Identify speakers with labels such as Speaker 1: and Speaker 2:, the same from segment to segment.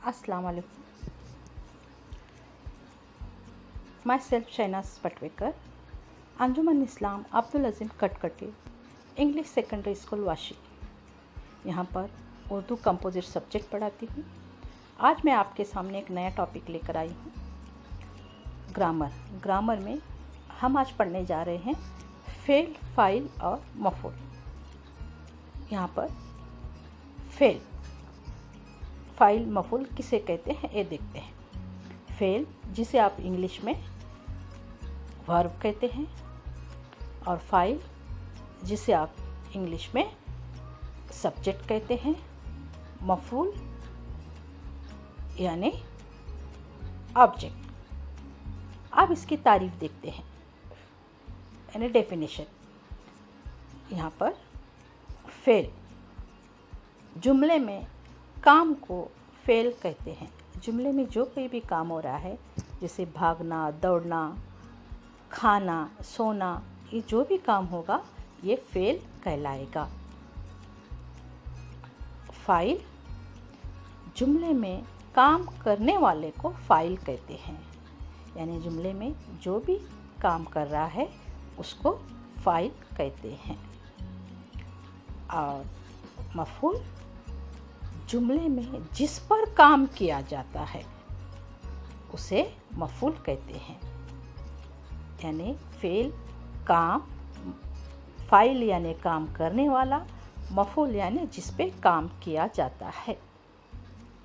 Speaker 1: अस्सलाम वालेकुम। My self Shehnaaz Patwekar, अंजुमन इस्लाम अब्दुल अजीम कटकटी, इंग्लिश सेकेंडरी स्कूल वाशी। यहाँ पर उर्दू कंपोजिट सब्जेक्ट पढ़ाती हूँ। आज मैं आपके सामने एक नया टॉपिक लेकर आई हूँ, ग्रामर में हम आज पढ़ने जा रहे हैं फेल, फाइल और मफूल। यहाँ पर फेल, फाइल, मफूल किसे कहते हैं ये देखते हैं। फेल जिसे आप इंग्लिश में वर्ब कहते हैं, और फाइल जिसे आप इंग्लिश में सब्जेक्ट कहते हैं, मफूल यानी ऑब्जेक्ट। अब इसकी तारीफ देखते हैं यानी डेफिनेशन। यहाँ पर फेल, जुमले में काम को फेल कहते हैं। जुमले में जो कोई भी काम हो रहा है, जैसे भागना, दौड़ना, खाना, सोना, ये जो भी काम होगा ये फेल कहलाएगा। फाइल, जुमले में काम करने वाले को फाइल कहते हैं, यानी जुमले में जो भी काम कर रहा है उसको फाइल कहते हैं। और मफूल, जुमले में जिस पर काम किया जाता है उसे मफूल कहते हैं। यानी फेल काम, फाइल यानी काम करने वाला, मफूल यानी जिस पे काम किया जाता है।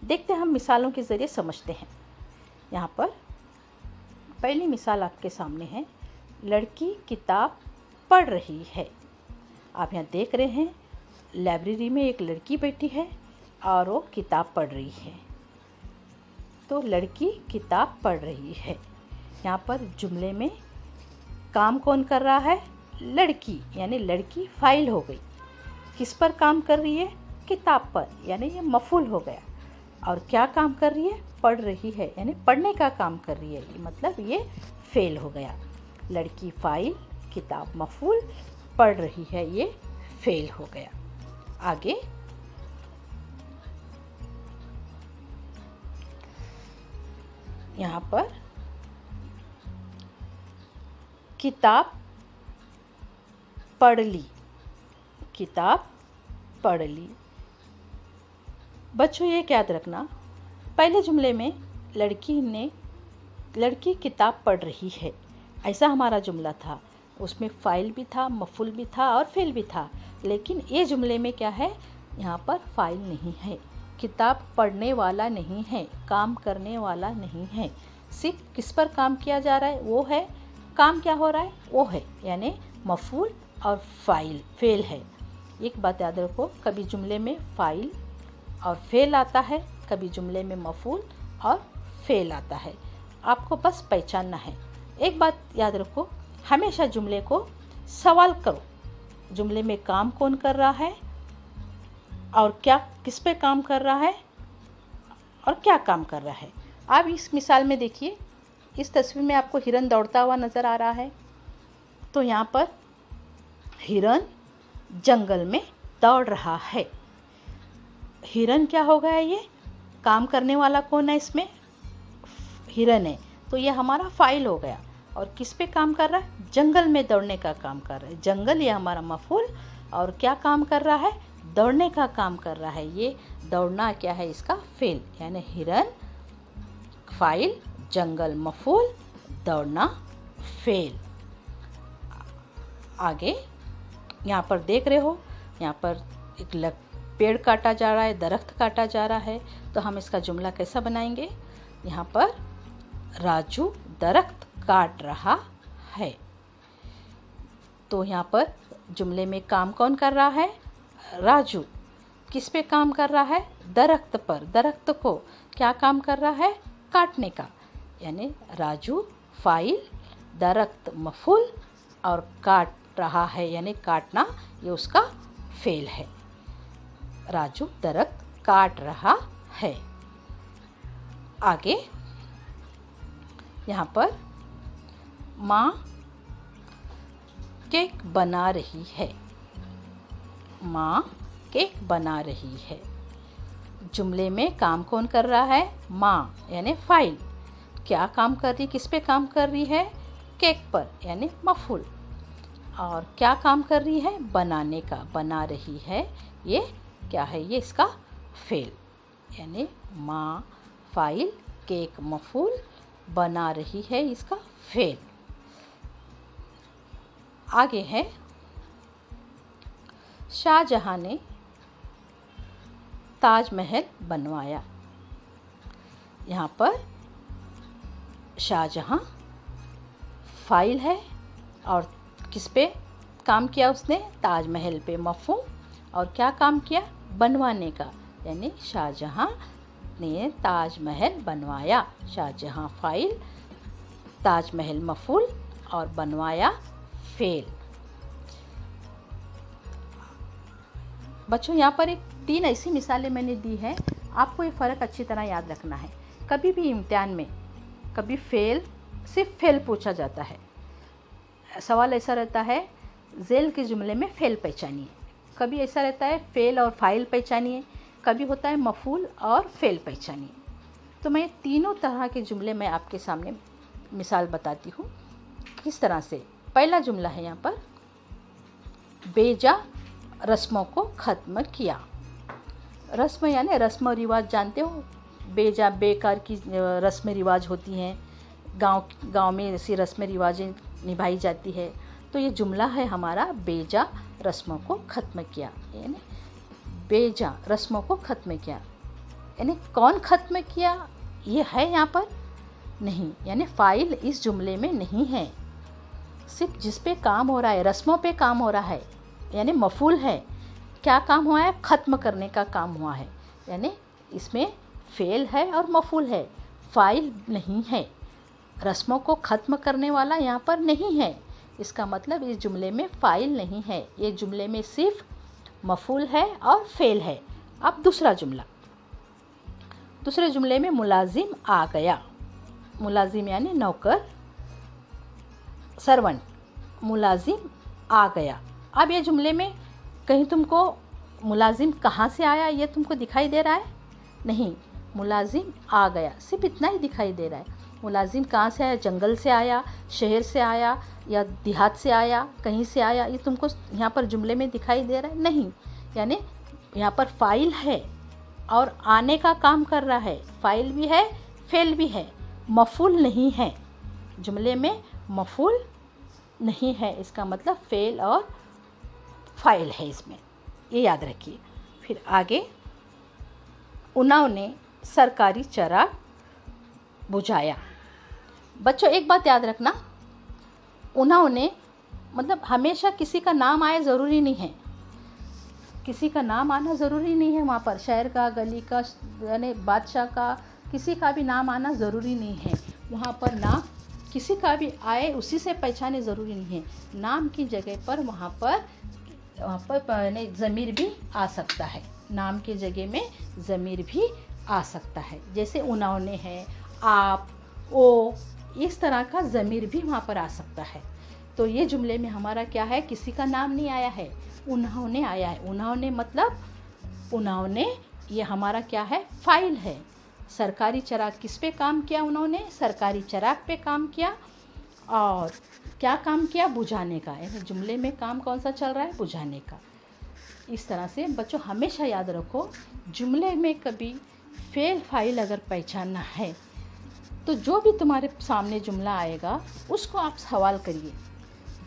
Speaker 1: देखते हैं, हम मिसालों के ज़रिए समझते हैं। यहाँ पर पहली मिसाल आपके सामने है, लड़की किताब पढ़ रही है। आप यहाँ देख रहे हैं लाइब्रेरी में एक लड़की बैठी है और वो किताब पढ़ रही है। तो लड़की किताब पढ़ रही है। यहाँ पर जुमले में काम कौन कर रहा है? लड़की, यानी लड़की फाइल हो गई। किस पर काम कर रही है? किताब पर, यानी ये मफूल हो गया। और क्या काम कर रही है? पढ़ रही है, यानी पढ़ने का काम कर रही है, मतलब ये फेल हो गया। लड़की फाइल, किताब मफूल, पढ़ रही है, ये फेल हो गया। आगे यहाँ पर किताब पढ़ ली, किताब पढ़ ली। बच्चों ये याद रखना, पहले जुमले में लड़की किताब पढ़ रही है, ऐसा हमारा जुमला था। उसमें फाइल भी था, मफूल भी था और फेल भी था। लेकिन ये जुमले में क्या है? यहाँ पर फाइल नहीं है, किताब पढ़ने वाला नहीं है, काम करने वाला नहीं है। सिर्फ किस पर काम किया जा रहा है वो है, काम क्या हो रहा है वो है, यानी मफूल और फाइल, फेल है। एक बात याद रखो, कभी जुमले में फाइल और फेल आता है, कभी जुमले में मफूल और फेल आता है। आपको बस पहचानना है। एक बात याद रखो, हमेशा जुमले को सवाल करो, जुमले में काम कौन कर रहा है और क्या, किस पे काम कर रहा है और क्या काम कर रहा है। आप इस मिसाल में देखिए, इस तस्वीर में आपको हिरन दौड़ता हुआ नज़र आ रहा है। तो यहाँ पर हिरन जंगल में दौड़ रहा है। हिरन क्या हो गया? ये काम करने वाला कौन है? इसमें हिरन है, तो ये हमारा फाइल हो गया। और किस पे काम कर रहा है? जंगल में दौड़ने का काम कर रहा है। जंगल ये हमारा मफूल, और क्या काम कर रहा है? दौड़ने का काम कर रहा है। ये दौड़ना क्या है? इसका फेल, यानी हिरन फाइल, जंगल मफूल, दौड़ना फेल। आगे यहाँ पर देख रहे हो, यहाँ पर एक पेड़ काटा जा रहा है, दरख्त काटा जा रहा है। तो हम इसका जुमला कैसा बनाएंगे? यहाँ पर राजू दरख्त काट रहा है। तो यहाँ पर जुमले में काम कौन कर रहा है? राजू। किस पे काम कर रहा है? दरख्त पर। दरख्त को क्या काम कर रहा है? काटने का, यानी राजू फाइल, दरख्त मफूल और काट रहा है, यानी काटना, ये उसका फेल है। राजू दरख्त काट रहा है। आगे यहाँ पर माँ केक बना रही है। माँ केक बना रही है। जुमले में काम कौन कर रहा है? माँ यानी फाइल। क्या काम कर रही, किस पे काम कर रही है? केक पर यानी मफूल। और क्या काम कर रही है? बनाने का, बना रही है। ये क्या है? ये इसका फेल यानी माँ फाइल, केक मफूल, बना रही है, इसका फेल। आगे है शाहजहां ने ताजमहल बनवाया। यहाँ पर शाहजहां फाइल है और किस पे काम किया उसने? ताजमहल पे मफहूम। और क्या काम किया? बनवाने का, यानी शाहजहां ने ताजमहल बनवाया। शाहजहां फाइल, ताजमहल मफूल और बनवाया फेल। बच्चों यहाँ पर एक 3 ऐसी मिसालें मैंने दी है, आपको ये फ़र्क अच्छी तरह याद रखना है। कभी भी इम्तिहान में कभी फेल, सिर्फ फेल पूछा जाता है। सवाल ऐसा रहता है ज़ेल के जुमले में फेल पहचानिए। कभी ऐसा रहता है फेल और फाइल पहचानिए। कभी होता है मफूल और फेल पहचानिए। तो मैं तीनों तरह के जुमले मैं आपके सामने मिसाल बताती हूँ किस तरह से। पहला जुमला है यहाँ पर, बेजा रस्मों को ख़त्म किया। रस्म यानी रस्म रिवाज जानते हो, बेजा बेकार की रस्म रिवाज होती हैं, गांव में ऐसी रस्म रिवाजें निभाई जाती है। तो ये जुमला है हमारा, बेजा रस्मों को ख़त्म किया, यानी बेजा रस्मों को ख़त्म किया। यानी कौन ख़त्म किया ये है यहाँ पर नहीं, यानी फ़ाइल इस जुमले में नहीं है। सिर्फ जिस पे काम हो रहा है, रस्मों पे काम हो रहा है, यानी मफूल है। क्या काम हुआ है? ख़त्म करने का काम हुआ है, यानी इसमें फेल है और मफूल है, फ़ाइल नहीं है। रस्मों को ख़त्म करने वाला यहाँ पर नहीं है। इसका मतलब इस जुमले में फ़ाइल नहीं है, ये जुमले में सिर्फ मफूल है और फेल है। अब दूसरा जुमला, दूसरे जुमले में मुलाजिम आ गया। मुलाजिम यानी नौकर, सर्वेंट। मुलाजिम आ गया। अब ये जुमले में कहीं तुमको मुलाजिम कहाँ से आया ये तुमको दिखाई दे रहा है? नहीं, मुलाजिम आ गया, सिर्फ इतना ही दिखाई दे रहा है। मुलाजिम कहाँ से आया? जंगल से आया, शहर से आया या देहात से आया, कहीं से आया, ये तुमको यहाँ पर जुमले में दिखाई दे रहा है? नहीं, यानी यहाँ पर फ़ाइल है और आने का काम कर रहा है। फ़ाइल भी है, फेल भी है, मफूल नहीं है। जुमले में मफूल नहीं है, इसका मतलब फेल और फ़ाइल है इसमें, ये याद रखिए। फिर आगे, उन्नाव ने सरकारी चराग बुझाया। बच्चों एक बात याद रखना, उन्नाव ने मतलब हमेशा किसी का नाम आए ज़रूरी नहीं है। किसी का नाम आना ज़रूरी नहीं है वहाँ पर, शहर का, गली का, यानी बादशाह का, किसी का भी नाम आना ज़रूरी नहीं है वहाँ पर। नाम किसी का भी आए उसी से पहचाने ज़रूरी नहीं है। नाम की जगह पर वहाँ पर ज़मीर भी आ सकता है। नाम की जगह में ज़मीर भी आ सकता है, जैसे उन्होंने है, आप, ओ, इस तरह का ज़मीर भी वहाँ पर आ सकता है। तो ये जुमले में हमारा क्या है? किसी का नाम नहीं आया है, उन्होंने आया है। उन्होंने मतलब उन्होंने, ये हमारा क्या है? फ़ाइल है। सरकारी चराग किस पे काम किया? उन्होंने सरकारी चराग पे काम किया। और क्या काम किया? बुझाने का। यानी जुमले में काम कौन सा चल रहा है? बुझाने का। इस तरह से बच्चों हमेशा याद रखो, जुमले में कभी फेल फ़ाइल अगर पहचानना है तो जो भी तुम्हारे सामने जुमला आएगा उसको आप सवाल करिए,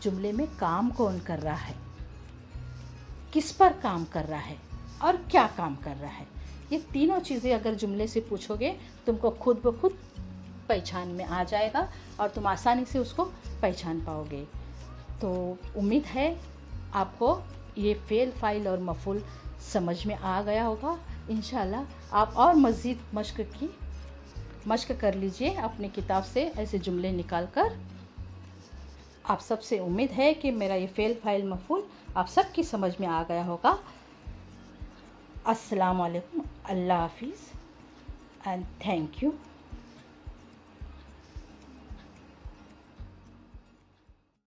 Speaker 1: जुमले में काम कौन कर रहा है, किस पर काम कर रहा है और क्या काम कर रहा है। ये तीनों चीज़ें अगर जुमले से पूछोगे तुमको खुद ब खुद पहचान में आ जाएगा और तुम आसानी से उसको पहचान पाओगे। तो उम्मीद है आपको ये फेल फ़ाइल और मफूल समझ में आ गया होगा। इंशाल्लाह आप और मज़ीद मश्क कर लीजिए अपनी किताब से ऐसे जुमले निकाल कर। आप सबसे उम्मीद है कि मेरा ये फेल फ़ाइल मफूल आप सबकी समझ में आ गया होगा। अस्सलाम वालेकुम, अल्लाह हाफिज़ एंड थैंक यू।